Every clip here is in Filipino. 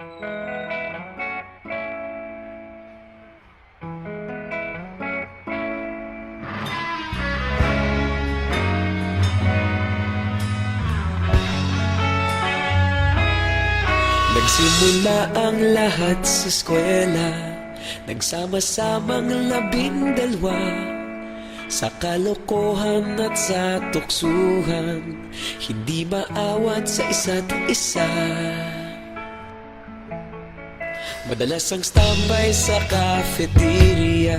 Nagsimula ang lahat sa eskwela, nagsama-samang 12 sa kalokohan at sa tuksuhan, hindi maawat sa isa't isa. Madalas ang standby sa cafeteria,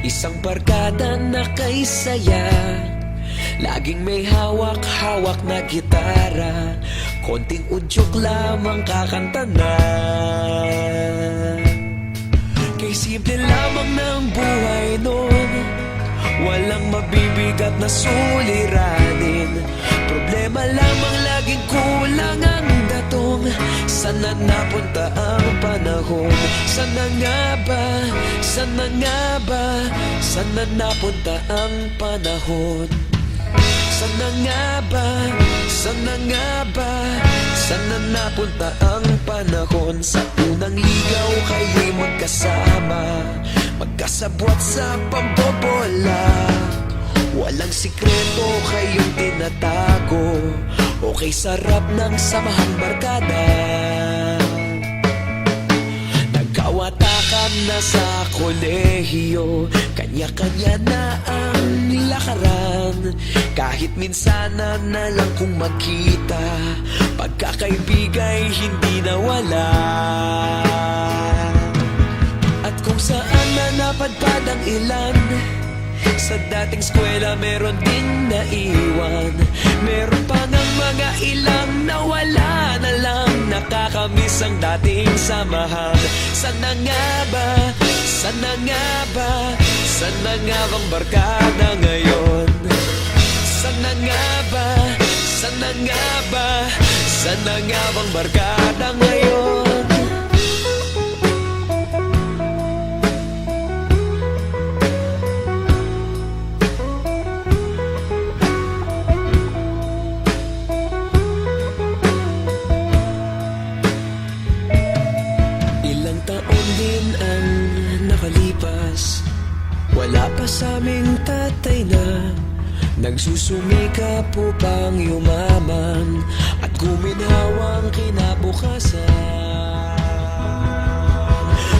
isang barkada na kay saya. Laging may hawak-hawak na gitara, konting udyok lamang kakanta na. Kay simple lamang ng buhay noon, walang mabibigat na suliranin. Problema lamang laging kulang ang datong. Sana napunta ang panahon? Sana nga ba? Sana nga ba? Sana napunta ang panahon? Sana nga ba? Sana nga ba? Sana napunta ang panahon? Sa unang ligaw kayo'y magkasama, magkasabwat sa pambobola. Walang sikreto kayong tinatago, okay sarap ng samahang barkada. Nagkawatakan na sa kolehiyo, kanya-kanya na ang lakaran. Kahit minsanan na lang kung magkita, pagkakaibigay hindi nawala. At kung saan na napadpad ang ilan, sa dating eskwela meron ding naiwan. Meron pa ng mga ilang nawala na lang, nakakamiss ang dating samahan. Sana nga ba? Sana nga ba? Sana nga bang barkada ngayon? Sana nga ba? Sana nga ba? Sana nga bang barkada ngayon? Ilang taon din ang nakalipas, wala pa sa aming tatay na nagsusumikap upang yumaman at guminhawang kinabukasan.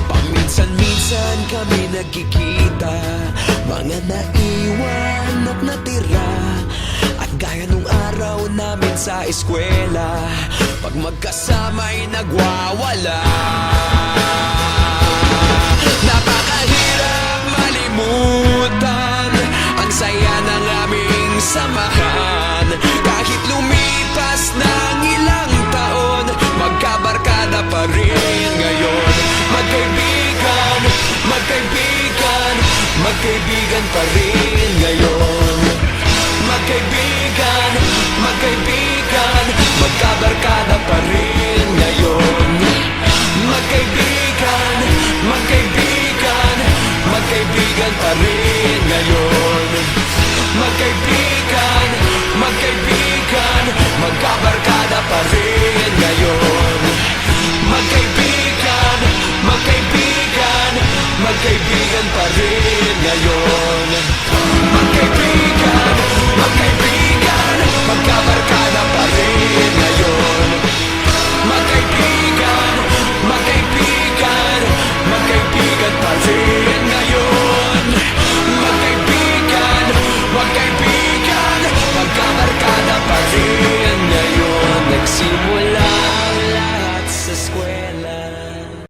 Paminsan-minsan kami nagkikita, mga naiwan at natira. At gaya nung araw namin sa eskwela, pag magkasama'y nagwawala. Napakahirap malimutan ang saya ng aming samahan. Kahit lumipas ng ilang taon, magkabarkada pa rin ngayon. Magkaibigan, magkaibigan, magkaibigan pa rin ngayon. Magkaibigan, magkaibigan, magkabarkada